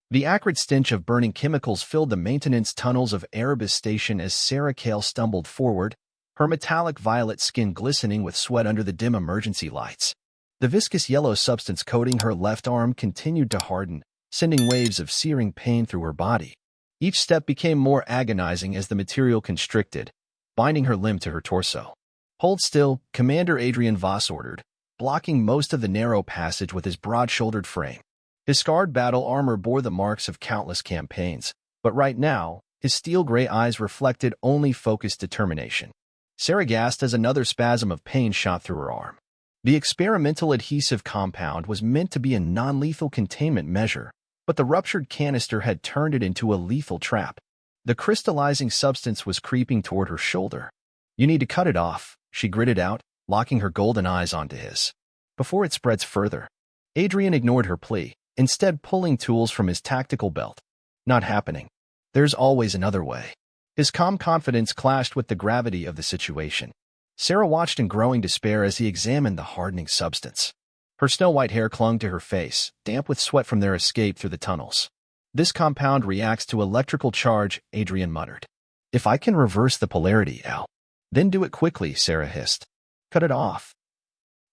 The acrid stench of burning chemicals filled the maintenance tunnels of Erebus Station as Sera Kael stumbled forward, her metallic violet skin glistening with sweat under the dim emergency lights. The viscous yellow substance coating her left arm continued to harden, sending waves of searing pain through her body. Each step became more agonizing as the material constricted, binding her limb to her torso. "Hold still," Commander Adrian Voss ordered, blocking most of the narrow passage with his broad-shouldered frame. His scarred battle armor bore the marks of countless campaigns, but right now, his steel-gray eyes reflected only focused determination. Sera gasped as another spasm of pain shot through her arm. The experimental adhesive compound was meant to be a non-lethal containment measure, but the ruptured canister had turned it into a lethal trap. The crystallizing substance was creeping toward her shoulder. "You need to cut it off," she gritted out, locking her golden eyes onto his. "Before it spreads further." Adrian ignored her plea, instead pulling tools from his tactical belt. "Not happening. There's always another way." His calm confidence clashed with the gravity of the situation. Sera watched in growing despair as he examined the hardening substance. Her snow-white hair clung to her face, damp with sweat from their escape through the tunnels. "This compound reacts to electrical charge," Adrian muttered. "If I can reverse the polarity, Al." "Then do it quickly," Sera hissed. "Cut it off."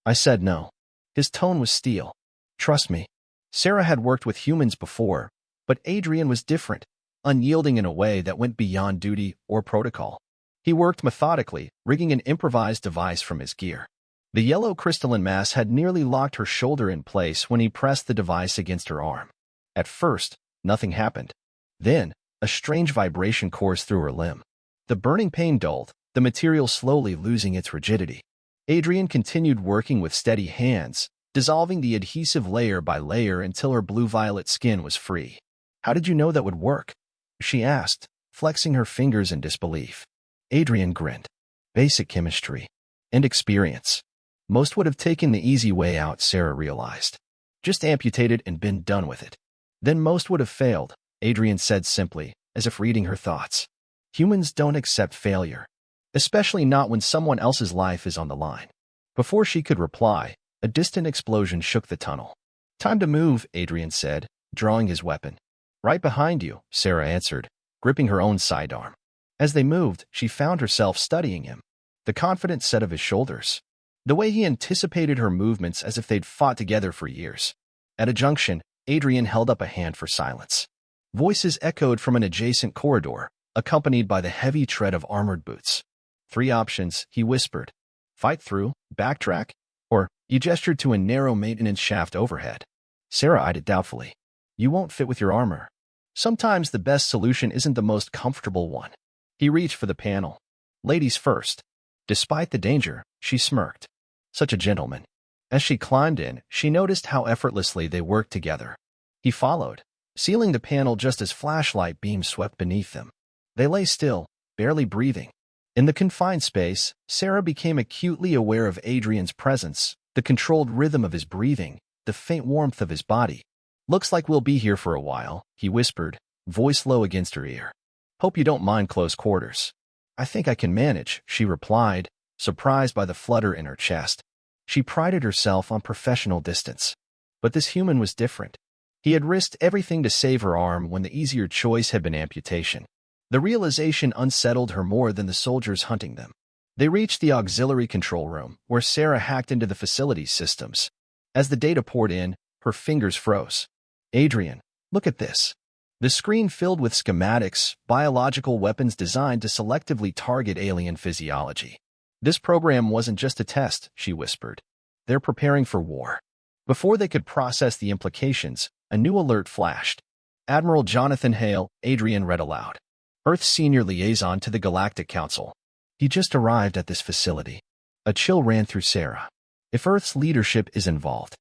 "I said no." His tone was steel. "Trust me." Sera had worked with humans before, but Adrian was different, unyielding in a way that went beyond duty or protocol. He worked methodically, rigging an improvised device from his gear. The yellow crystalline mass had nearly locked her shoulder in place when he pressed the device against her arm. At first, nothing happened. Then, a strange vibration coursed through her limb. The burning pain dulled, the material slowly losing its rigidity. Adrian continued working with steady hands, dissolving the adhesive layer by layer until her blue-violet skin was free. "How did you know that would work?" she asked, flexing her fingers in disbelief. Adrian grinned. "Basic chemistry. And experience." Most would have taken the easy way out, Sera realized. Just amputated and been done with it. Then most would have failed, Adrian said simply, as if reading her thoughts. Humans don't accept failure. Especially not when someone else's life is on the line. Before she could reply, a distant explosion shook the tunnel. "Time to move," Adrian said, drawing his weapon. "Right behind you," Sera answered, gripping her own sidearm. As they moved, she found herself studying him. The confident set of his shoulders. The way he anticipated her movements as if they'd fought together for years. At a junction, Adrian held up a hand for silence. Voices echoed from an adjacent corridor, accompanied by the heavy tread of armored boots. "3 options," he whispered. "Fight through, backtrack, or..." He gestured to a narrow maintenance shaft overhead. Sera eyed it doubtfully. "You won't fit with your armor." Sometimes the best solution isn't the most comfortable one. He reached for the panel. "Ladies first." Despite the danger, she smirked. Such a gentleman. As she climbed in, she noticed how effortlessly they worked together. He followed, sealing the panel just as flashlight beams swept beneath them. They lay still, barely breathing. In the confined space, Sera became acutely aware of Adrian's presence, the controlled rhythm of his breathing, the faint warmth of his body. "Looks like we'll be here for a while," he whispered, voice low against her ear. "Hope you don't mind close quarters." "I think I can manage," she replied, surprised by the flutter in her chest. She prided herself on professional distance. But this human was different. He had risked everything to save her arm when the easier choice had been amputation. The realization unsettled her more than the soldiers hunting them. They reached the auxiliary control room, where Sera hacked into the facility's systems. As the data poured in, her fingers froze. "Adrian, look at this." The screen filled with schematics, biological weapons designed to selectively target alien physiology. "This program wasn't just a test," she whispered. "They're preparing for war." Before they could process the implications, a new alert flashed. "Admiral Jonathan Hale," Adrian read aloud. "Earth's senior liaison to the Galactic Council. He just arrived at this facility." A chill ran through Sera. "If Earth's leadership is involved,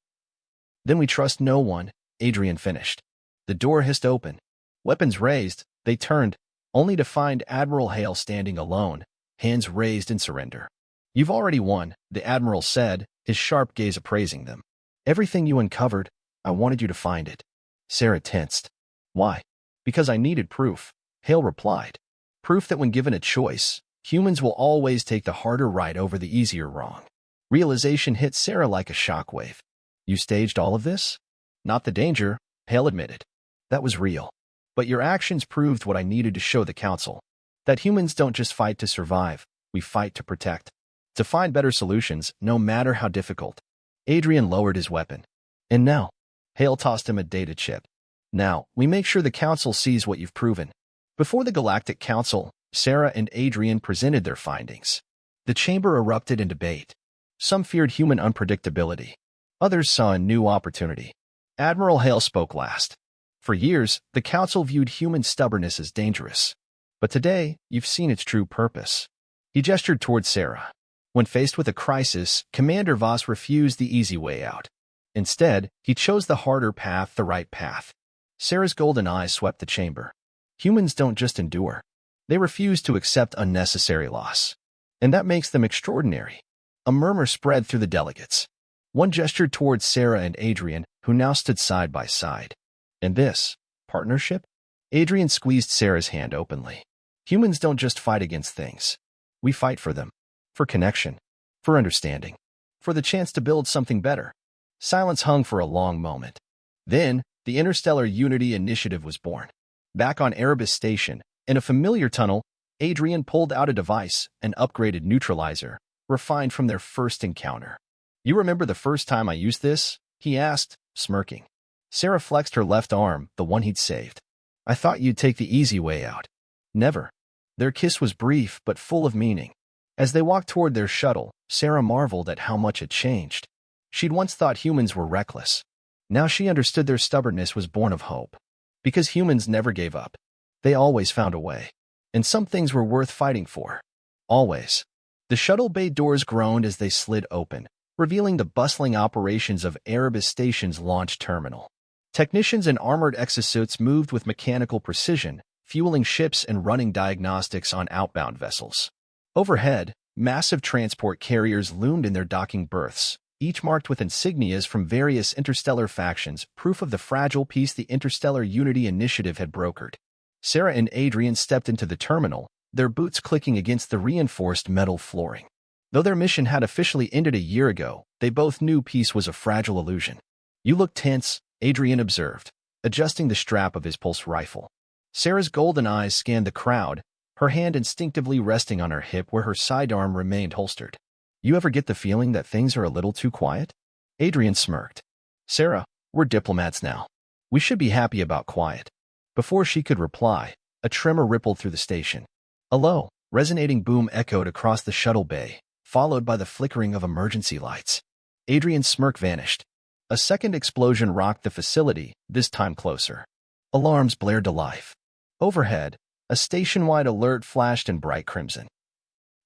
then we trust no one," Adrian finished. The door hissed open. Weapons raised, they turned, only to find Admiral Hale standing alone, hands raised in surrender. "You've already won," the Admiral said, his sharp gaze appraising them. "Everything you uncovered, I wanted you to find it." Sera tensed. "Why?" "Because I needed proof," Hale replied. "Proof that when given a choice, humans will always take the harder right over the easier wrong." Realization hit Sera like a shockwave. "You staged all of this?" "Not the danger," Hale admitted. That was real. But your actions proved what I needed to show the Council. That humans don't just fight to survive, we fight to protect. To find better solutions, no matter how difficult. Adrian lowered his weapon. And now, Hale tossed him a data chip. Now, we make sure the Council sees what you've proven. Before the Galactic Council, Sera and Adrian presented their findings. The chamber erupted in debate. Some feared human unpredictability. Others saw a new opportunity. Admiral Hale spoke last. For years, the Council viewed human stubbornness as dangerous. But today, you've seen its true purpose. He gestured toward Sera. When faced with a crisis, Commander Voss refused the easy way out. Instead, he chose the harder path, the right path. Sera's golden eyes swept the chamber. Humans don't just endure. They refuse to accept unnecessary loss. And that makes them extraordinary. A murmur spread through the delegates. One gestured towards Sera and Adrian, who now stood side by side. And this, partnership? Adrian squeezed Sera's hand openly. Humans don't just fight against things. We fight for them. For connection. For understanding. For the chance to build something better. Silence hung for a long moment. Then, the Interstellar Unity Initiative was born. Back on Erebus Station, in a familiar tunnel, Adrian pulled out a device, an upgraded neutralizer, refined from their first encounter. You remember the first time I used this? He asked, smirking. Sera flexed her left arm, the one he'd saved. I thought you'd take the easy way out. Never. Their kiss was brief but full of meaning. As they walked toward their shuttle, Sera marveled at how much had changed. She'd once thought humans were reckless. Now she understood their stubbornness was born of hope. Because humans never gave up. They always found a way. And some things were worth fighting for. Always. The shuttle bay doors groaned as they slid open, revealing the bustling operations of Erebus Station's launch terminal. Technicians in armored exosuits moved with mechanical precision, fueling ships and running diagnostics on outbound vessels. Overhead, massive transport carriers loomed in their docking berths, each marked with insignias from various interstellar factions, proof of the fragile peace the Interstellar Unity Initiative had brokered. Sera and Adrian stepped into the terminal, their boots clicking against the reinforced metal flooring. Though their mission had officially ended a year ago, they both knew peace was a fragile illusion. You look tense, Adrian observed, adjusting the strap of his pulse rifle. Sera's golden eyes scanned the crowd, her hand instinctively resting on her hip where her sidearm remained holstered. You ever get the feeling that things are a little too quiet? Adrian smirked. Sera, we're diplomats now. We should be happy about quiet. Before she could reply, a tremor rippled through the station. A low, resonating boom echoed across the shuttle bay, followed by the flickering of emergency lights. Adrian's smirk vanished. A second explosion rocked the facility, this time closer. Alarms blared to life. Overhead, a station-wide alert flashed in bright crimson.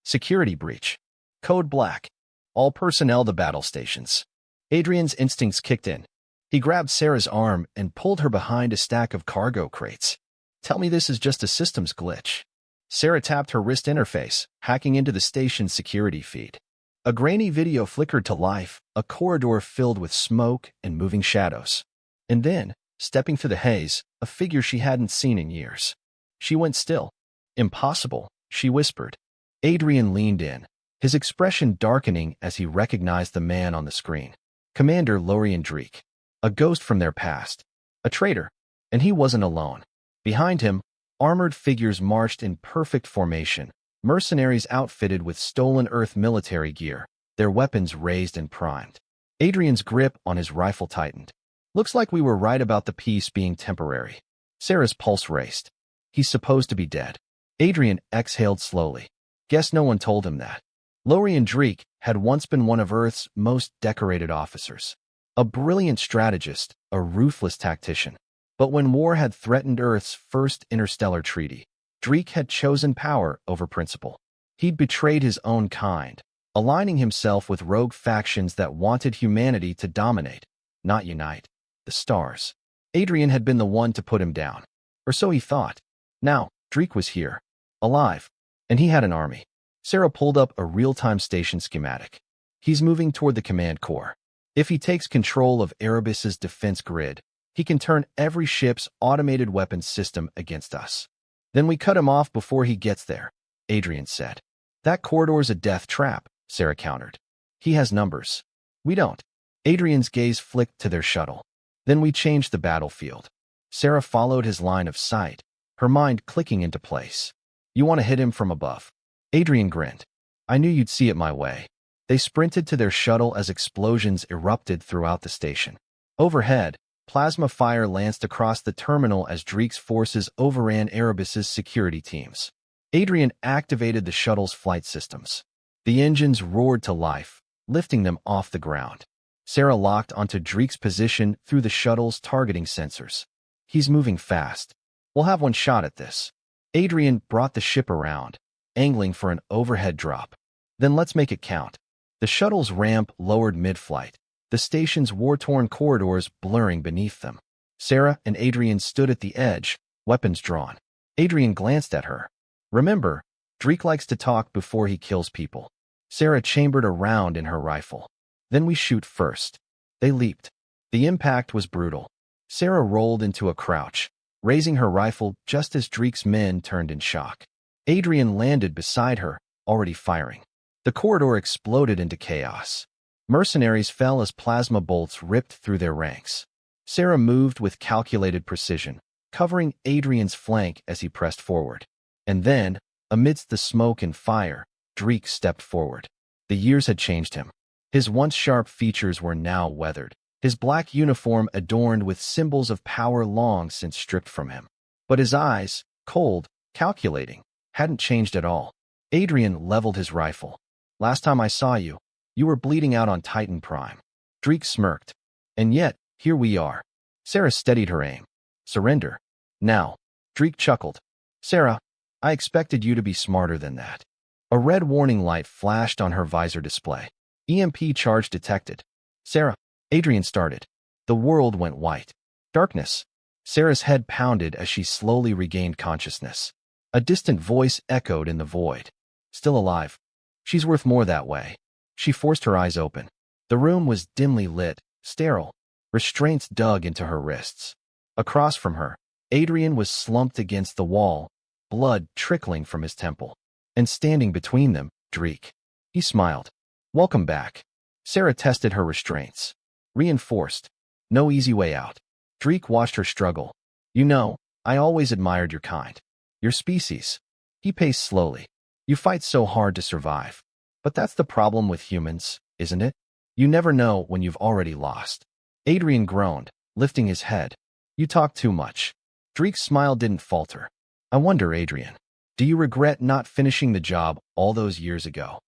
Security breach. Code Black. All personnel to battle stations. Adrian's instincts kicked in. He grabbed Sera's arm and pulled her behind a stack of cargo crates. Tell me this is just a systems glitch. Sera tapped her wrist interface, hacking into the station's security feed. A grainy video flickered to life, a corridor filled with smoke and moving shadows. And then, stepping through the haze, a figure she hadn't seen in years. She went still. Impossible, she whispered. Adrian leaned in, his expression darkening as he recognized the man on the screen. Commander Lorien Draek. A ghost from their past. A traitor. And he wasn't alone. Behind him, armored figures marched in perfect formation, mercenaries outfitted with stolen Earth military gear, their weapons raised and primed. Adrian's grip on his rifle tightened. Looks like we were right about the peace being temporary. Sera's pulse raced. He's supposed to be dead. Adrian exhaled slowly. Guess no one told him that. Lorien Draek had once been one of Earth's most decorated officers. A brilliant strategist, a ruthless tactician. But when war had threatened Earth's first interstellar treaty, Draek had chosen power over principle. He'd betrayed his own kind, aligning himself with rogue factions that wanted humanity to dominate, not unite. The stars. Adrian had been the one to put him down. Or so he thought. Now, Draek was here, alive, and he had an army. Sera pulled up a real-time station schematic. He's moving toward the command core. If he takes control of Erebus's defense grid, he can turn every ship's automated weapons system against us. Then we cut him off before he gets there, Adrian said. That corridor's a death trap, Sera countered. He has numbers. We don't. Adrian's gaze flicked to their shuttle. Then we changed the battlefield. Sera followed his line of sight, her mind clicking into place. You want to hit him from above? Adrian grinned. I knew you'd see it my way. They sprinted to their shuttle as explosions erupted throughout the station. Overhead, plasma fire lanced across the terminal as Draek's forces overran Erebus's security teams. Adrian activated the shuttle's flight systems. The engines roared to life, lifting them off the ground. Sera locked onto Draek's position through the shuttle's targeting sensors. He's moving fast. We'll have one shot at this. Adrian brought the ship around, angling for an overhead drop. Then let's make it count. The shuttle's ramp lowered mid-flight, the station's war-torn corridors blurring beneath them. Sera and Adrian stood at the edge, weapons drawn. Adrian glanced at her. Remember, Draek likes to talk before he kills people. Sera chambered a round in her rifle. Then we shoot first. They leaped. The impact was brutal. Sera rolled into a crouch, raising her rifle just as Draek's men turned in shock. Adrian landed beside her, already firing. The corridor exploded into chaos. Mercenaries fell as plasma bolts ripped through their ranks. Sera moved with calculated precision, covering Adrian's flank as he pressed forward. And then, amidst the smoke and fire, Draek stepped forward. The years had changed him. His once sharp features were now weathered, his black uniform adorned with symbols of power long since stripped from him. But his eyes, cold, calculating, hadn't changed at all. Adrian leveled his rifle. Last time I saw you, you were bleeding out on Titan Prime. Draek smirked. And yet, here we are. Sera steadied her aim. Surrender. Now. Draek chuckled. Sera, I expected you to be smarter than that. A red warning light flashed on her visor display. EMP charge detected. Sera, Adrian started. The world went white. Darkness. Sera's head pounded as she slowly regained consciousness. A distant voice echoed in the void. Still alive. She's worth more that way. She forced her eyes open. The room was dimly lit, sterile. Restraints dug into her wrists. Across from her, Adrian was slumped against the wall, blood trickling from his temple. And standing between them, Draek. He smiled. Welcome back. Sera tested her restraints. Reinforced. No easy way out. Draek watched her struggle. You know, I always admired your kind. Your species. He paced slowly. You fight so hard to survive. But that's the problem with humans, isn't it? You never know when you've already lost. Adrian groaned, lifting his head. You talk too much. Draek's smile didn't falter. I wonder, Adrian, do you regret not finishing the job all those years ago?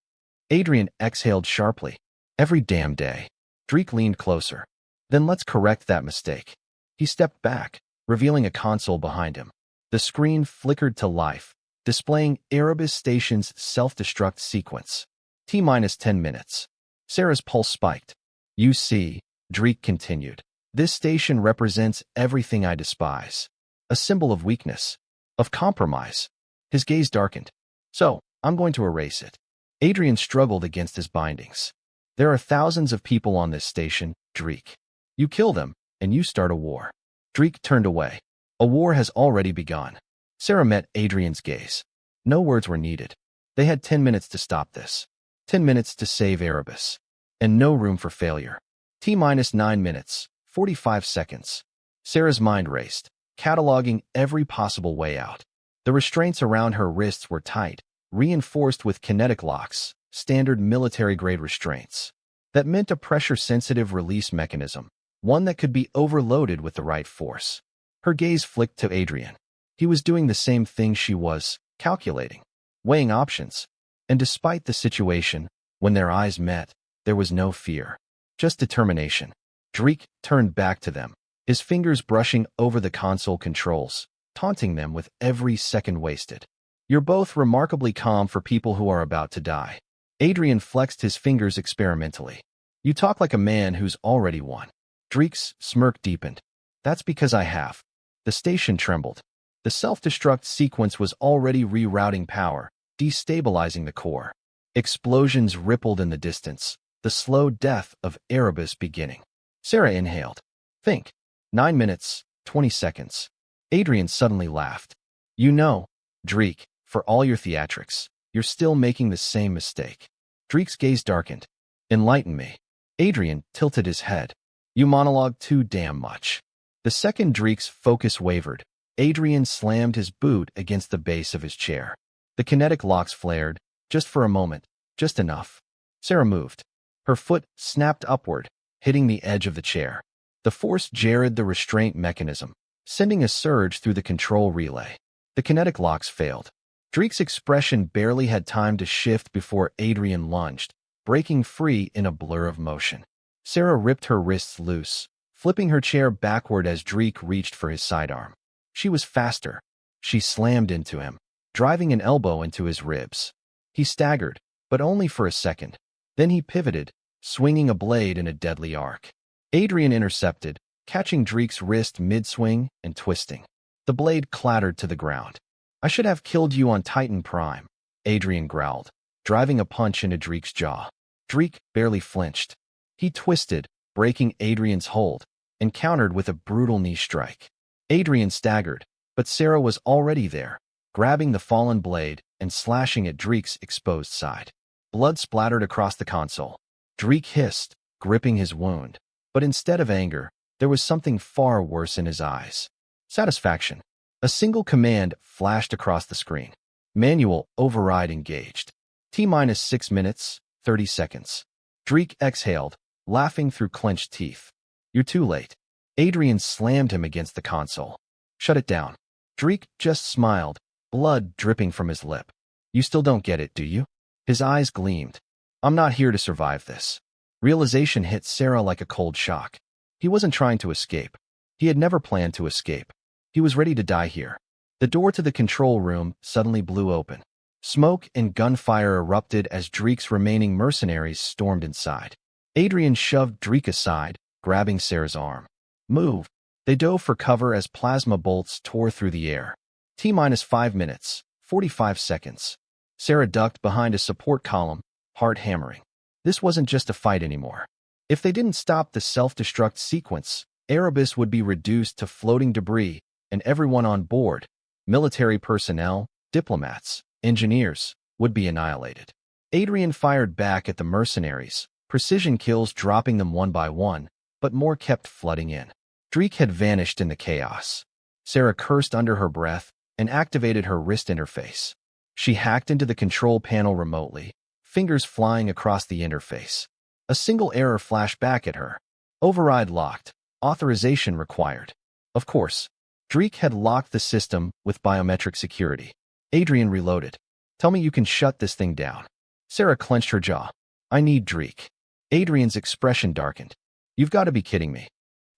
Adrian exhaled sharply. Every damn day. Draek leaned closer. Then let's correct that mistake. He stepped back, revealing a console behind him. The screen flickered to life, displaying Erebus Station's self-destruct sequence. T-minus 10 minutes. Sera's pulse spiked. You see, Draek continued. This station represents everything I despise. A symbol of weakness. Of compromise. His gaze darkened. So, I'm going to erase it. Adrian struggled against his bindings. There are thousands of people on this station, Draek. You kill them, and you start a war. Draek turned away. A war has already begun. Sera met Adrian's gaze. No words were needed. They had 10 minutes to stop this. 10 minutes to save Erebus. And no room for failure. T-minus 9 minutes, 45 seconds. Sera's mind raced, cataloging every possible way out. The restraints around her wrists were tight, reinforced with kinetic locks, standard military-grade restraints. That meant a pressure-sensitive release mechanism, one that could be overloaded with the right force. Her gaze flicked to Adrian. He was doing the same thing she was, calculating, weighing options. And despite the situation, when their eyes met, there was no fear, just determination. Draek turned back to them, his fingers brushing over the console controls, taunting them with every second wasted. You're both remarkably calm for people who are about to die. Adrian flexed his fingers experimentally. You talk like a man who's already won. Draek's smirk deepened. That's because I have. The station trembled. The self-destruct sequence was already rerouting power, destabilizing the core. Explosions rippled in the distance, the slow death of Erebus beginning. Sera inhaled. Think. 9 minutes, 20 seconds. Adrian suddenly laughed. You know, Draek, for all your theatrics, you're still making the same mistake. Draek's gaze darkened. Enlighten me. Adrian tilted his head. You monologue too damn much. The second Draek's focus wavered, Adrian slammed his boot against the base of his chair. The kinetic locks flared, just for a moment, just enough. Sera moved. Her foot snapped upward, hitting the edge of the chair. The force jarred the restraint mechanism, sending a surge through the control relay. The kinetic locks failed. Draek's expression barely had time to shift before Adrian lunged, breaking free in a blur of motion. Sera ripped her wrists loose, flipping her chair backward as Draek reached for his sidearm. She was faster. She slammed into him, driving an elbow into his ribs. He staggered, but only for a second. Then he pivoted, swinging a blade in a deadly arc. Adrian intercepted, catching Draek's wrist mid-swing and twisting. The blade clattered to the ground. "I should have killed you on Titan Prime," Adrian growled, driving a punch into Draek's jaw. Draek barely flinched. He twisted, breaking Adrian's hold, and countered with a brutal knee strike. Adrian staggered, but Sera was already there, grabbing the fallen blade and slashing at Draek's exposed side. Blood splattered across the console. Draek hissed, gripping his wound. But instead of anger, there was something far worse in his eyes. Satisfaction. A single command flashed across the screen. Manual override engaged. T-minus 6 minutes, 30 seconds. Draek exhaled, laughing through clenched teeth. "You're too late." Adrian slammed him against the console. "Shut it down." Draek just smiled, blood dripping from his lip. "You still don't get it, do you?" His eyes gleamed. "I'm not here to survive this." Realization hit Sera like a cold shock. He wasn't trying to escape. He had never planned to escape. He was ready to die here. The door to the control room suddenly blew open. Smoke and gunfire erupted as Draek's remaining mercenaries stormed inside. Adrian shoved Draek aside, grabbing Sera's arm. "Move." They dove for cover as plasma bolts tore through the air. T-minus 5 minutes, 45 seconds. Sera ducked behind a support column, heart hammering. This wasn't just a fight anymore. If they didn't stop the self-destruct sequence, Erebus would be reduced to floating debris, and everyone on board, military personnel, diplomats, engineers, would be annihilated. Adrian fired back at the mercenaries, precision kills dropping them one by one, but more kept flooding in. Draek had vanished in the chaos. Sera cursed under her breath and activated her wrist interface. She hacked into the control panel remotely, fingers flying across the interface. A single error flashed back at her. Override locked. Authorization required. Of course, Draek had locked the system with biometric security. Adrian reloaded. "Tell me you can shut this thing down." Sera clenched her jaw. "I need Draek." Adrian's expression darkened. "You've got to be kidding me."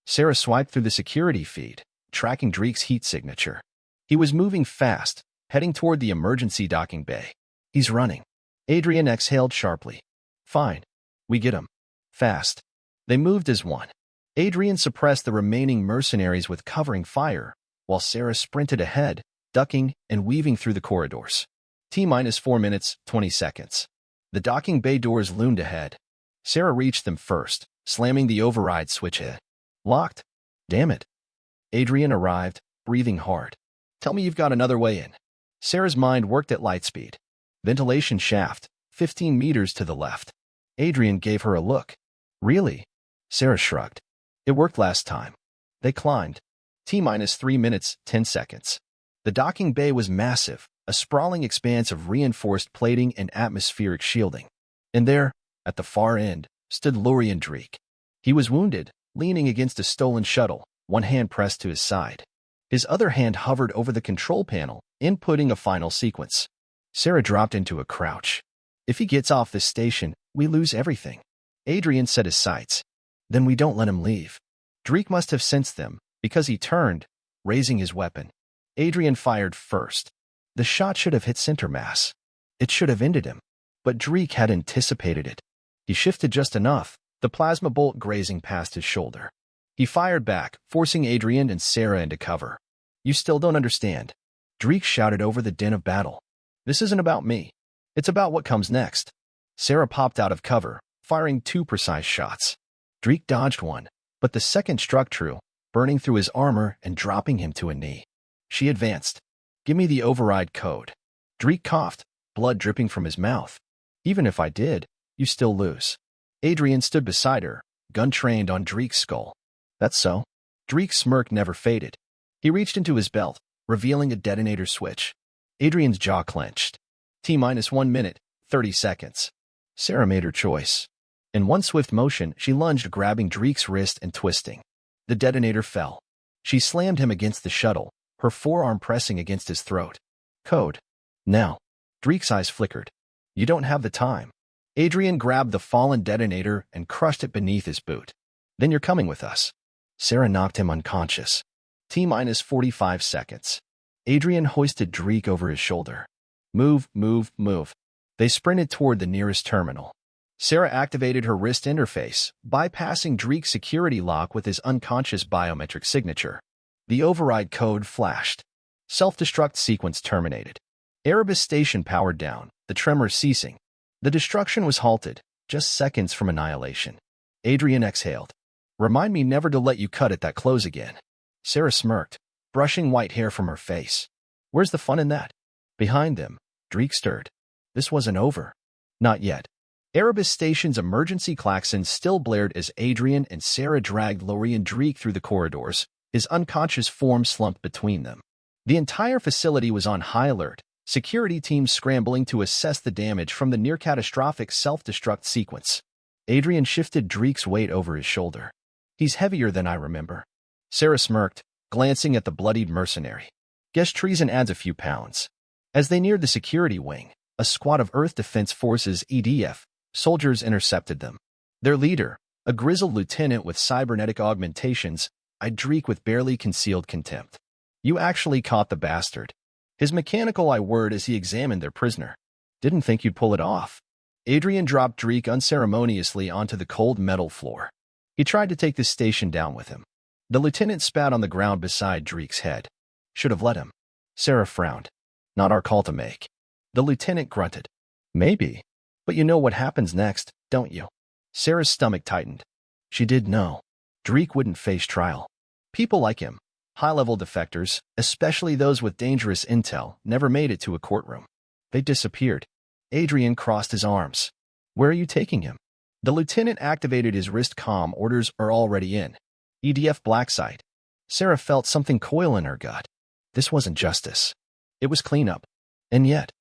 Sera swiped through the security feed, tracking Draek's heat signature. He was moving fast, heading toward the emergency docking bay. "He's running." Adrian exhaled sharply. "Fine. We get him. Fast." They moved as one. Adrian suppressed the remaining mercenaries with covering fire, while Sera sprinted ahead, ducking and weaving through the corridors. T-minus 4 minutes, 20 seconds. The docking bay doors loomed ahead. Sera reached them first, slamming the override switch in. "Locked. Damn it." Adrian arrived, breathing hard. "Tell me you've got another way in." Sera's mind worked at light speed. Ventilation shaft, 15 meters to the left. Adrian gave her a look. "Really?" Sera shrugged. "It worked last time." They climbed. T-minus 3 minutes, 10 seconds. The docking bay was massive, a sprawling expanse of reinforced plating and atmospheric shielding. And there, at the far end, stood Lorien Draek. He was wounded, leaning against a stolen shuttle, one hand pressed to his side. His other hand hovered over the control panel, inputting a final sequence. Sera dropped into a crouch. "If he gets off this station, we lose everything." Adrian set his sights. "Then we don't let him leave." Draek must have sensed them, because he turned, raising his weapon. Adrian fired first. The shot should have hit center mass. It should have ended him. But Draek had anticipated it. He shifted just enough, the plasma bolt grazing past his shoulder. He fired back, forcing Adrian and Sera into cover. "You still don't understand." Draek shouted over the din of battle. "This isn't about me. It's about what comes next." Sera popped out of cover, firing 2 precise shots. Draek dodged one, but the second struck true, burning through his armor and dropping him to a knee. She advanced. "Give me the override code." Draek coughed, blood dripping from his mouth. "Even if I did, you still lose." Adrian stood beside her, gun trained on Draek's skull. "That's so." Draek's smirk never faded. He reached into his belt, revealing a detonator switch. Adrian's jaw clenched. T-1 minute, 30 seconds. Sera made her choice. In one swift motion, she lunged, grabbing Draek's wrist and twisting. The detonator fell. She slammed him against the shuttle, her forearm pressing against his throat. Code. Now. Draek's eyes flickered. You don't have the time. Adrian grabbed the fallen detonator and crushed it beneath his boot. Then you're coming with us. Sera knocked him unconscious. T-45 seconds. Adrian hoisted Draek over his shoulder. Move, move, move. They sprinted toward the nearest terminal. Sera activated her wrist interface, bypassing Draek's security lock with his unconscious biometric signature. The override code flashed. Self-destruct sequence terminated. Erebus station powered down, the tremors ceasing. The destruction was halted, just seconds from annihilation. Adrian exhaled. Remind me never to let you cut at that close again. Sera smirked, brushing white hair from her face. Where's the fun in that? Behind them, Draek stirred. This wasn't over. Not yet. Erebus Station's emergency klaxon still blared as Adrian and Sera dragged Lorien Draek through the corridors, his unconscious form slumped between them. The entire facility was on high alert, security teams scrambling to assess the damage from the near-catastrophic self-destruct sequence. Adrian shifted Draek's weight over his shoulder. He's heavier than I remember. Sera smirked, glancing at the bloodied mercenary. Guess treason adds a few pounds. As they neared the security wing, a squad of Earth Defense Forces (EDF) soldiers intercepted them. Their leader, a grizzled lieutenant with cybernetic augmentations, eyed Draek with barely concealed contempt. You actually caught the bastard. His mechanical eye whirred as he examined their prisoner. Didn't think you'd pull it off. Adrian dropped Draek unceremoniously onto the cold metal floor. He tried to take the station down with him. The lieutenant spat on the ground beside Draek's head. Should have let him. Sera frowned. Not our call to make. The lieutenant grunted. Maybe. But you know what happens next, don't you? Sera's stomach tightened. She did know. Draek wouldn't face trial. People like him, high-level defectors, especially those with dangerous intel, never made it to a courtroom. They disappeared. Adrian crossed his arms. Where are you taking him? The lieutenant activated his wrist. Comm orders are already in. EDF black site. Sera felt something coil in her gut. This wasn't justice. It was cleanup. And yet,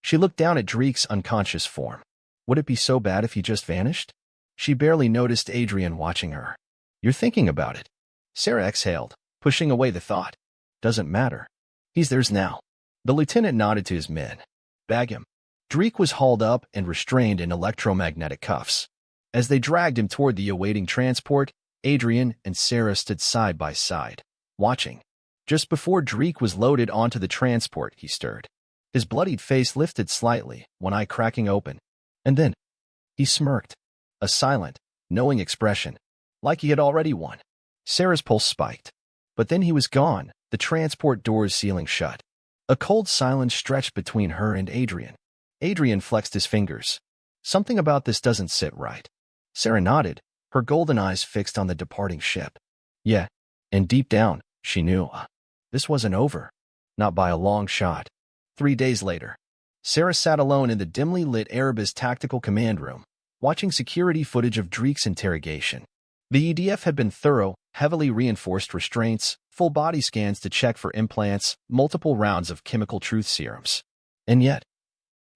she looked down at Draek's unconscious form. Would it be so bad if he just vanished? She barely noticed Adrian watching her. You're thinking about it. Sera exhaled, pushing away the thought. Doesn't matter. He's theirs now. The lieutenant nodded to his men. Bag him. Draek was hauled up and restrained in electromagnetic cuffs. As they dragged him toward the awaiting transport, Adrian and Sera stood side by side, watching. Just before Draek was loaded onto the transport, he stirred. His bloodied face lifted slightly, one eye cracking open. And then, he smirked. A silent, knowing expression, like he had already won. Sera's pulse spiked. But then he was gone, the transport doors sealing shut. A cold silence stretched between her and Adrian. Adrian flexed his fingers. Something about this doesn't sit right. Sera nodded, her golden eyes fixed on the departing ship. Yeah, and deep down, she knew. This wasn't over. Not by a long shot. 3 days later, Sera sat alone in the dimly lit Erebus Tactical Command Room, watching security footage of Draek's interrogation. The EDF had been thorough, heavily reinforced restraints, full body scans to check for implants, multiple rounds of chemical truth serums. And yet,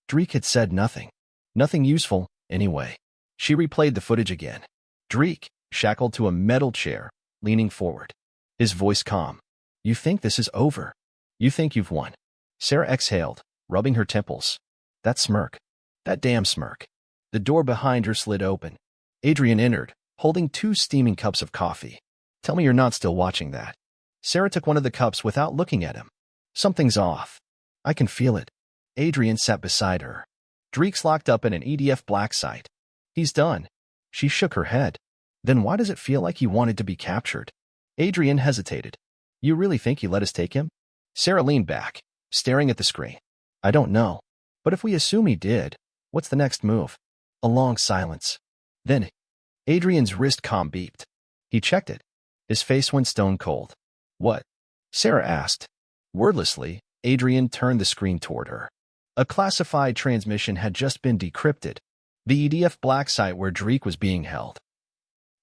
Draek had said nothing. Nothing useful, anyway. She replayed the footage again. Draek, shackled to a metal chair, leaning forward. His voice calm. You think this is over. You think you've won. Sera exhaled, rubbing her temples. That smirk. That damn smirk. The door behind her slid open. Adrian entered, holding 2 steaming cups of coffee. Tell me you're not still watching that. Sera took one of the cups without looking at him. Something's off. I can feel it. Adrian sat beside her. Draek's locked up in an EDF black site. He's done. She shook her head. Then why does it feel like he wanted to be captured? Adrian hesitated. You really think he let us take him? Sera leaned back, staring at the screen. I don't know. But if we assume he did, what's the next move? A long silence. Then, Adrian's wrist comm beeped. He checked it. His face went stone cold. What? Sera asked. Wordlessly, Adrian turned the screen toward her. A classified transmission had just been decrypted. The EDF black site where Draek was being held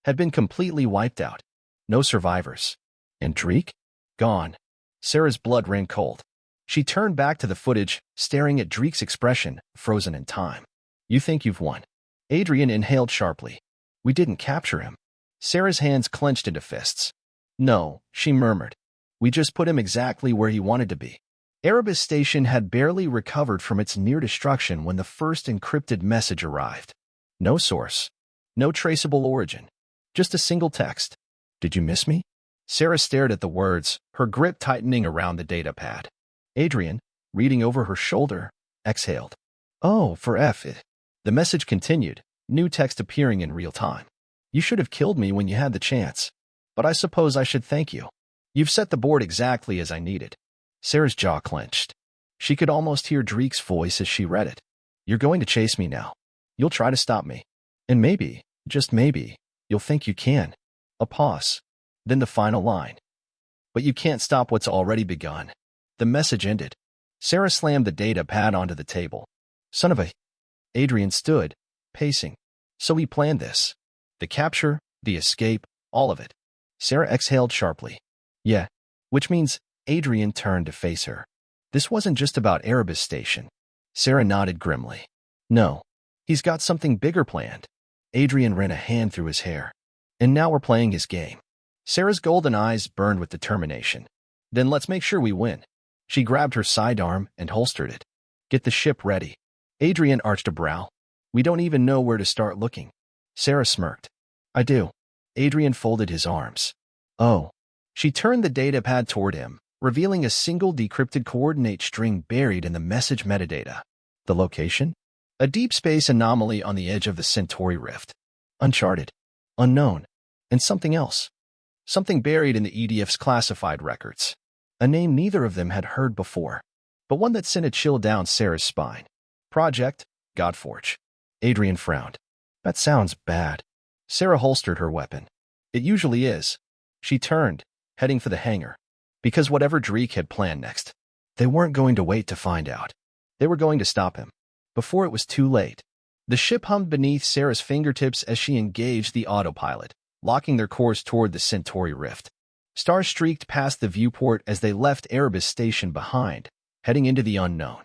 had been completely wiped out. No survivors. And Draek? Gone. Sera's blood ran cold. She turned back to the footage, staring at Draek's expression, frozen in time. You think you've won? Adrian inhaled sharply. We didn't capture him. Sera's hands clenched into fists. No, she murmured. We just put him exactly where he wanted to be. Erebus Station had barely recovered from its near destruction when the first encrypted message arrived. No source. No traceable origin. Just a single text. Did you miss me? Sera stared at the words, her grip tightening around the datapad. Adrian, reading over her shoulder, exhaled. Oh, for F it. The message continued, new text appearing in real time. You should have killed me when you had the chance. But I suppose I should thank you. You've set the board exactly as I needed. Sera's jaw clenched. She could almost hear Draek's voice as she read it. You're going to chase me now. You'll try to stop me. And maybe, just maybe, you'll think you can. A pause. Then the final line. But you can't stop what's already begun. The message ended. Sera slammed the data pad onto the table. Son of a... Adrian stood, pacing. So he planned this. The capture, the escape, all of it. Sera exhaled sharply. Yeah. Which means Adrian turned to face her. This wasn't just about Erebus Station. Sera nodded grimly. No. He's got something bigger planned. Adrian ran a hand through his hair. And now we're playing his game. Sera's golden eyes burned with determination. Then let's make sure we win. She grabbed her sidearm and holstered it. Get the ship ready. Adrian arched a brow. We don't even know where to start looking. Sera smirked. I do. Adrian folded his arms. Oh. She turned the datapad toward him, revealing a single decrypted coordinate string buried in the message metadata. The location? A deep space anomaly on the edge of the Centauri Rift. Uncharted. Unknown. And something else. Something buried in the EDF's classified records. A name neither of them had heard before, but one that sent a chill down Sera's spine. Project Godforge. Adrian frowned. That sounds bad. Sera holstered her weapon. It usually is. She turned, heading for the hangar. Because whatever Draek had planned next, they weren't going to wait to find out. They were going to stop him. Before it was too late. The ship hummed beneath Sera's fingertips as she engaged the autopilot, locking their course toward the Centauri Rift. Stars streaked past the viewport as they left Erebus Station behind, heading into the unknown.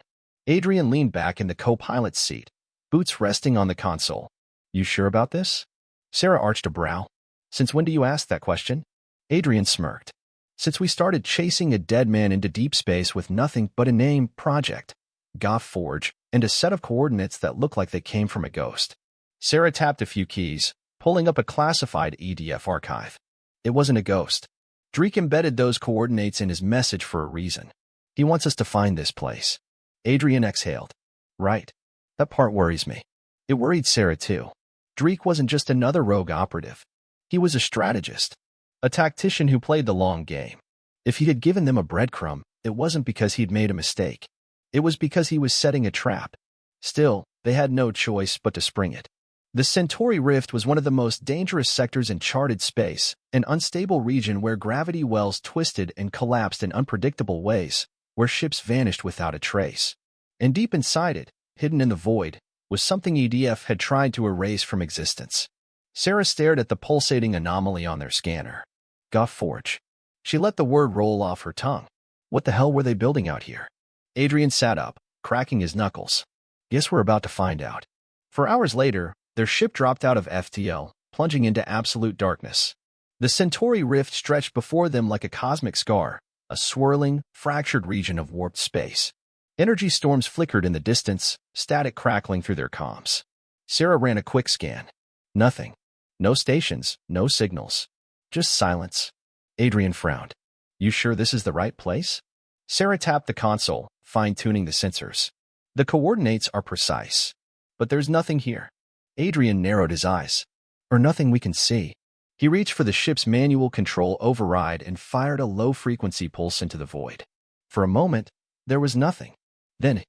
Adrian leaned back in the co-pilot's seat, boots resting on the console. You sure about this? Sera arched a brow. Since when do you ask that question? Adrian smirked. Since we started chasing a dead man into deep space with nothing but a name, Project Godforge, and a set of coordinates that look like they came from a ghost. Sera tapped a few keys, pulling up a classified EDF archive. It wasn't a ghost. Draek embedded those coordinates in his message for a reason. He wants us to find this place. Adrian exhaled. Right. That part worries me. It worried Sera too. Draek wasn't just another rogue operative. He was a strategist. A tactician who played the long game. If he had given them a breadcrumb, it wasn't because he'd made a mistake. It was because he was setting a trap. Still, they had no choice but to spring it. The Centauri Rift was one of the most dangerous sectors in charted space, an unstable region where gravity wells twisted and collapsed in unpredictable ways, where ships vanished without a trace. And deep inside it, hidden in the void, was something EDF had tried to erase from existence. Sera stared at the pulsating anomaly on their scanner. Godforge. She let the word roll off her tongue. What the hell were they building out here? Adrian sat up, cracking his knuckles. Guess we're about to find out. For hours later, their ship dropped out of FTL, plunging into absolute darkness. The Centauri Rift stretched before them like a cosmic scar, a swirling, fractured region of warped space. Energy storms flickered in the distance, static crackling through their comms. Sera ran a quick scan. Nothing. No stations, no signals. Just silence. Adrian frowned. You sure this is the right place? Sera tapped the console, fine-tuning the sensors. The coordinates are precise. But there's nothing here. Adrian narrowed his eyes. Or nothing we can see. He reached for the ship's manual control override and fired a low-frequency pulse into the void. For a moment, there was nothing. Then,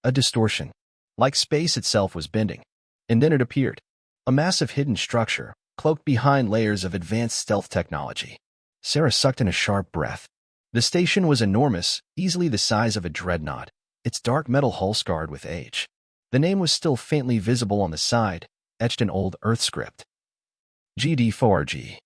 a distortion. Like space itself was bending. And then it appeared. A massive hidden structure, cloaked behind layers of advanced stealth technology. Sera sucked in a sharp breath. The station was enormous, easily the size of a dreadnought, its dark metal hull scarred with age. The name was still faintly visible on the side, etched in old Earth script. GD4G.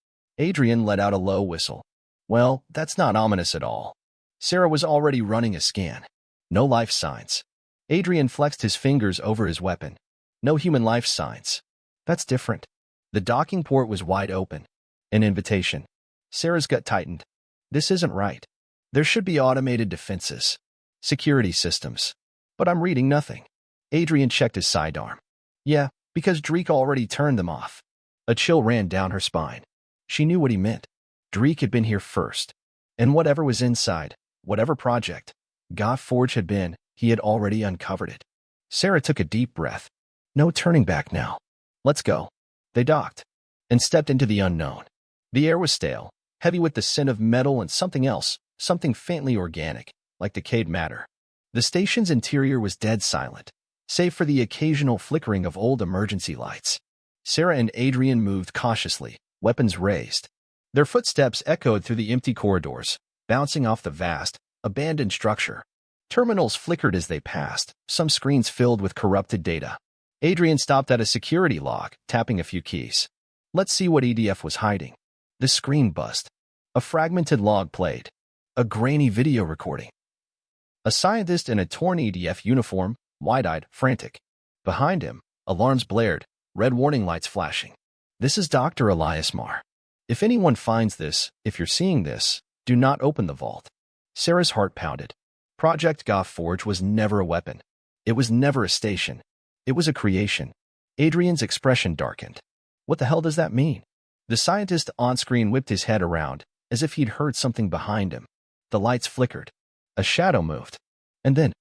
Adrian let out a low whistle. Well, that's not ominous at all. Sera was already running a scan. No life signs. Adrian flexed his fingers over his weapon. No human life signs. That's different. The docking port was wide open. An invitation. Sera's gut tightened. This isn't right. There should be automated defenses. Security systems. But I'm reading nothing. Adrian checked his sidearm. Yeah, because Draek already turned them off. A chill ran down her spine. She knew what he meant. Draek had been here first. And whatever was inside, whatever project Godforge had been, he had already uncovered it. Sera took a deep breath. No turning back now. Let's go. They docked and stepped into the unknown. The air was stale, heavy with the scent of metal and something else, something faintly organic, like decayed matter. The station's interior was dead silent, save for the occasional flickering of old emergency lights. Sera and Adrian moved cautiously, weapons raised. Their footsteps echoed through the empty corridors, bouncing off the vast, abandoned structure. Terminals flickered as they passed, some screens filled with corrupted data. Adrian stopped at a security log, tapping a few keys. Let's see what EDF was hiding. The screen buzzed. A fragmented log played. A grainy video recording. A scientist in a torn EDF uniform, wide-eyed, frantic. Behind him, alarms blared, red warning lights flashing. This is Dr. Elias Marr. If anyone finds this, if you're seeing this, do not open the vault. Sera's heart pounded. Project Godforge was never a weapon. It was never a station. It was a creation. Adrian's expression darkened. What the hell does that mean? The scientist on-screen whipped his head around, as if he'd heard something behind him. The lights flickered. A shadow moved. And then,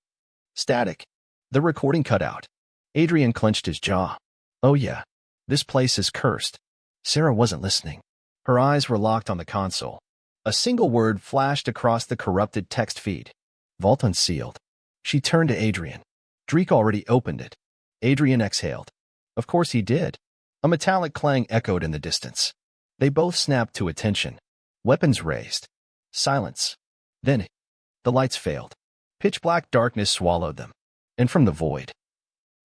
static. The recording cut out. Adrian clenched his jaw. Oh yeah, this place is cursed. Sera wasn't listening. Her eyes were locked on the console. A single word flashed across the corrupted text feed. Vault unsealed. She turned to Adrian. Draek already opened it. Adrian exhaled. Of course he did. A metallic clang echoed in the distance. They both snapped to attention. Weapons raised. Silence. Then, the lights failed. Pitch-black darkness swallowed them. And from the void,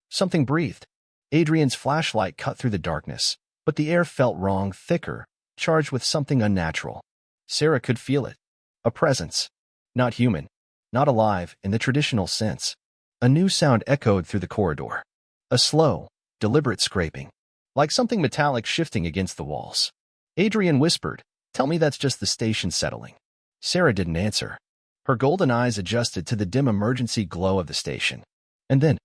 something breathed. Adrian's flashlight cut through the darkness, but the air felt wrong, thicker, charged with something unnatural. Sera could feel it. A presence. Not human. Not alive in the traditional sense. A new sound echoed through the corridor. A slow, deliberate scraping. Like something metallic shifting against the walls. Adrian whispered, "Tell me that's just the station settling." Sera didn't answer. Her golden eyes adjusted to the dim emergency glow of the station. And then,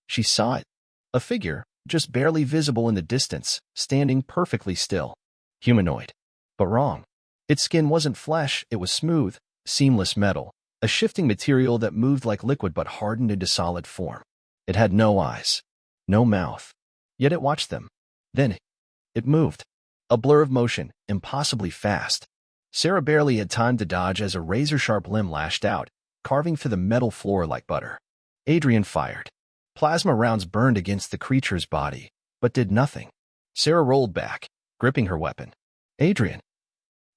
she saw it. A figure, just barely visible in the distance, standing perfectly still. Humanoid. But wrong. Its skin wasn't flesh, it was smooth, seamless metal, a shifting material that moved like liquid but hardened into solid form. It had no eyes. No mouth. Yet it watched them. Then, it moved. A blur of motion, impossibly fast. Sera barely had time to dodge as a razor-sharp limb lashed out, carving through the metal floor like butter. Adrian fired. Plasma rounds burned against the creature's body, but did nothing. Sera rolled back, gripping her weapon. Adrian.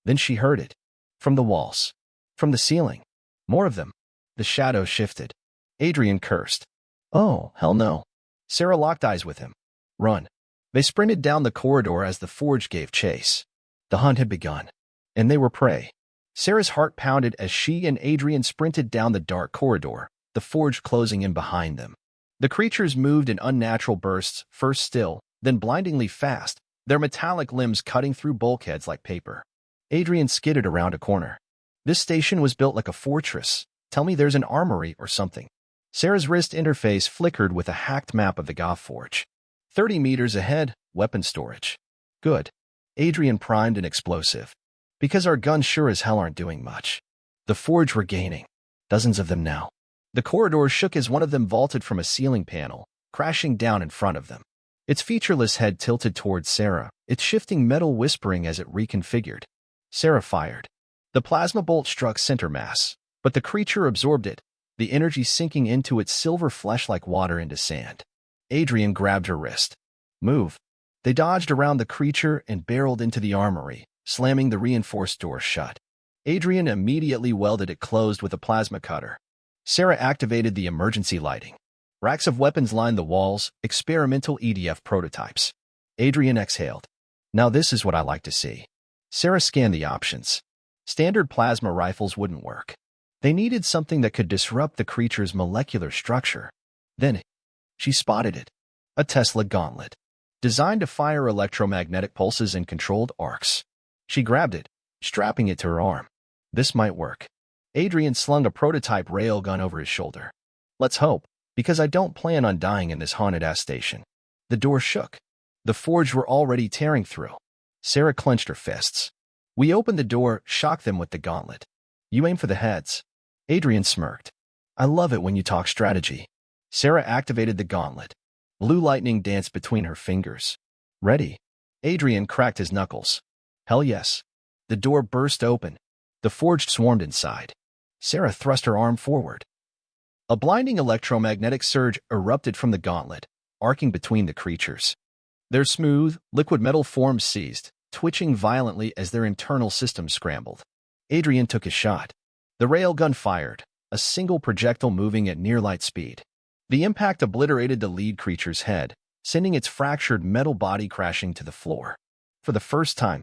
Then she heard it. From the walls. From the ceiling. More of them. The shadows shifted. Adrian cursed. Oh, hell no. Sera locked eyes with him. Run. They sprinted down the corridor as the forge gave chase. The hunt had begun. And they were prey. Sera's heart pounded as she and Adrian sprinted down the dark corridor, the forge closing in behind them. The creatures moved in unnatural bursts, first still, then blindingly fast, their metallic limbs cutting through bulkheads like paper. Adrian skidded around a corner. This station was built like a fortress. Tell me there's an armory or something. Sera's wrist interface flickered with a hacked map of the Godforge. 30 meters ahead, weapon storage. Good. Adrian primed an explosive. Because our guns sure as hell aren't doing much. The forge were gaining. Dozens of them now. The corridor shook as one of them vaulted from a ceiling panel, crashing down in front of them. Its featureless head tilted towards Sera, its shifting metal whispering as it reconfigured. Sera fired. The plasma bolt struck center mass, but the creature absorbed it, the energy sinking into its silver flesh like water into sand. Adrian grabbed her wrist. Move. They dodged around the creature and barreled into the armory, slamming the reinforced door shut. Adrian immediately welded it closed with a plasma cutter. Sera activated the emergency lighting. Racks of weapons lined the walls, experimental EDF prototypes. Adrian exhaled. Now this is what I like to see. Sera scanned the options. Standard plasma rifles wouldn't work. They needed something that could disrupt the creature's molecular structure. Then, she spotted it. A Tesla gauntlet, designed to fire electromagnetic pulses in controlled arcs. She grabbed it, strapping it to her arm. This might work. Adrian slung a prototype railgun over his shoulder. Let's hope, because I don't plan on dying in this haunted-ass station. The door shook. The forge were already tearing through. Sera clenched her fists. We opened the door, shocked them with the gauntlet. You aim for the heads. Adrian smirked. I love it when you talk strategy. Sera activated the gauntlet. Blue lightning danced between her fingers. Ready? Adrian cracked his knuckles. Hell yes. The door burst open. The forge swarmed inside. Sera thrust her arm forward. A blinding electromagnetic surge erupted from the gauntlet, arcing between the creatures. Their smooth, liquid metal forms seized, twitching violently as their internal systems scrambled. Adrian took his shot. The railgun fired, a single projectile moving at near-light speed. The impact obliterated the lead creature's head, sending its fractured metal body crashing to the floor. For the first time,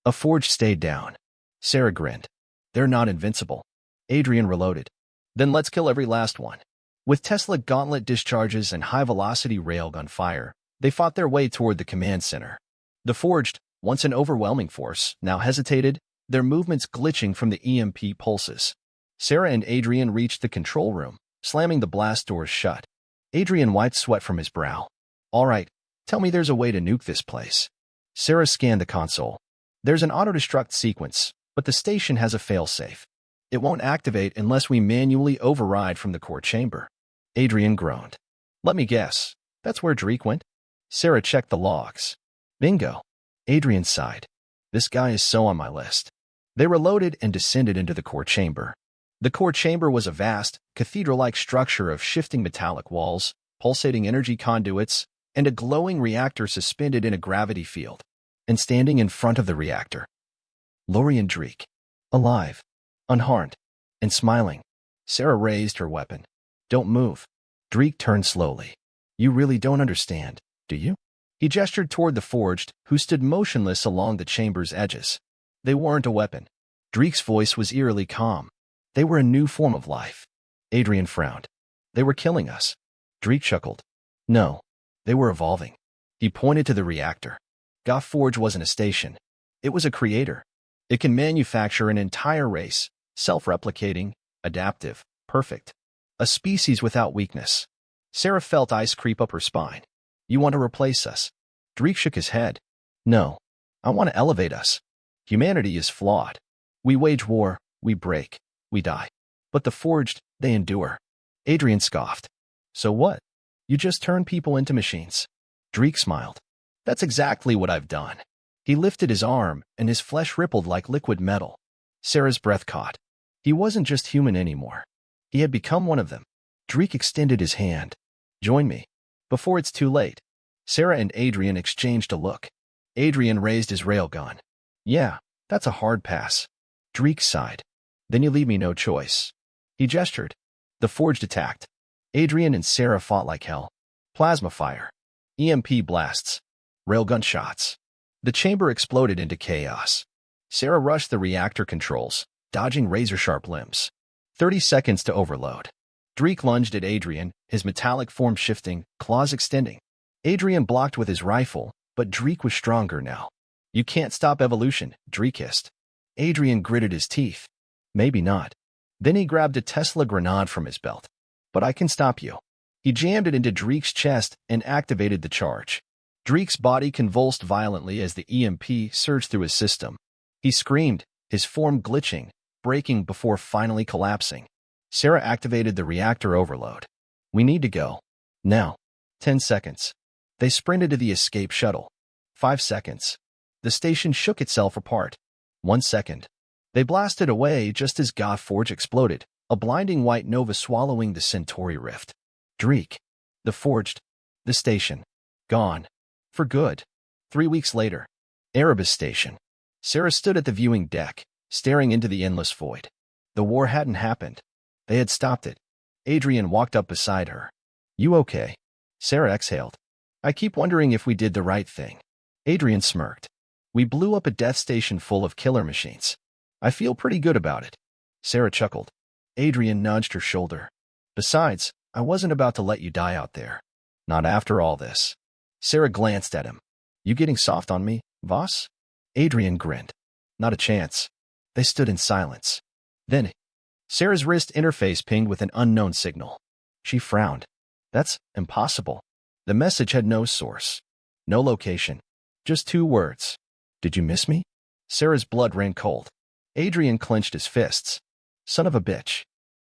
a forge stayed down. Sera grinned. They're not invincible. Adrian reloaded. Then let's kill every last one. With Tesla gauntlet discharges and high-velocity railgun fire, they fought their way toward the command center. The forged, once an overwhelming force, now hesitated, their movements glitching from the EMP pulses. Sera and Adrian reached the control room, slamming the blast doors shut. Adrian wiped sweat from his brow. All right, tell me there's a way to nuke this place. Sera scanned the console. There's an auto-destruct sequence, but the station has a failsafe. It won't activate unless we manually override from the core chamber. Adrian groaned. Let me guess. That's where Draek went? Sera checked the logs. Bingo. Adrian sighed. This guy is so on my list. They reloaded and descended into the core chamber. The core chamber was a vast, cathedral-like structure of shifting metallic walls, pulsating energy conduits, and a glowing reactor suspended in a gravity field. And standing in front of the reactor, Lorien Draek, alive, unharmed, and smiling. Sera raised her weapon. Don't move. Draek turned slowly. You really don't understand, do you? He gestured toward the forged, who stood motionless along the chamber's edges. They weren't a weapon. Draek's voice was eerily calm. They were a new form of life. Adrian frowned. They were killing us. Draek chuckled. No, they were evolving. He pointed to the reactor. Godforge wasn't a station. It was a creator. It can manufacture an entire race, self-replicating, adaptive, perfect. A species without weakness. Sera felt ice creep up her spine. You want to replace us? Draek shook his head. No, I want to elevate us. Humanity is flawed. We wage war, we break, we die. But the forged, they endure. Adrian scoffed. So what? You just turn people into machines. Draek smiled. That's exactly what I've done. He lifted his arm, and his flesh rippled like liquid metal. Sera's breath caught. He wasn't just human anymore. He had become one of them. Draek extended his hand. Join me. Before it's too late. Sera and Adrian exchanged a look. Adrian raised his railgun. Yeah, that's a hard pass. Draek sighed. Then you leave me no choice. He gestured. The forged attacked. Adrian and Sera fought like hell. Plasma fire. EMP blasts. Railgun shots. The chamber exploded into chaos. Sera rushed the reactor controls, dodging razor-sharp limbs. 30 seconds to overload. Draek lunged at Adrian, his metallic form shifting, claws extending. Adrian blocked with his rifle, but Draek was stronger now. You can't stop evolution, Draek hissed. Adrian gritted his teeth. Maybe not. Then he grabbed a Tesla grenade from his belt. But I can stop you. He jammed it into Draek's chest and activated the charge. Draek's body convulsed violently as the EMP surged through his system. He screamed, his form glitching, breaking before finally collapsing. Sera activated the reactor overload. We need to go. Now. 10 seconds. They sprinted to the escape shuttle. 5 seconds. The station shook itself apart. 1 second. They blasted away just as Godforge exploded, a blinding white nova swallowing the Centauri rift. Draek. The forged. The station. Gone. For good. 3 weeks later. Erebus Station. Sera stood at the viewing deck, staring into the endless void. The war hadn't happened. They had stopped it. Adrian walked up beside her. You okay? Sera exhaled. I keep wondering if we did the right thing. Adrian smirked. We blew up a death station full of killer machines. I feel pretty good about it. Sera chuckled. Adrian nudged her shoulder. Besides, I wasn't about to let you die out there. Not after all this. Sera glanced at him. You getting soft on me, Voss? Adrian grinned. Not a chance. They stood in silence. Then, Sera's wrist interface pinged with an unknown signal. She frowned. That's impossible. The message had no source. No location. Just 2 words. Did you miss me? Sera's blood ran cold. Adrian clenched his fists. Son of a bitch.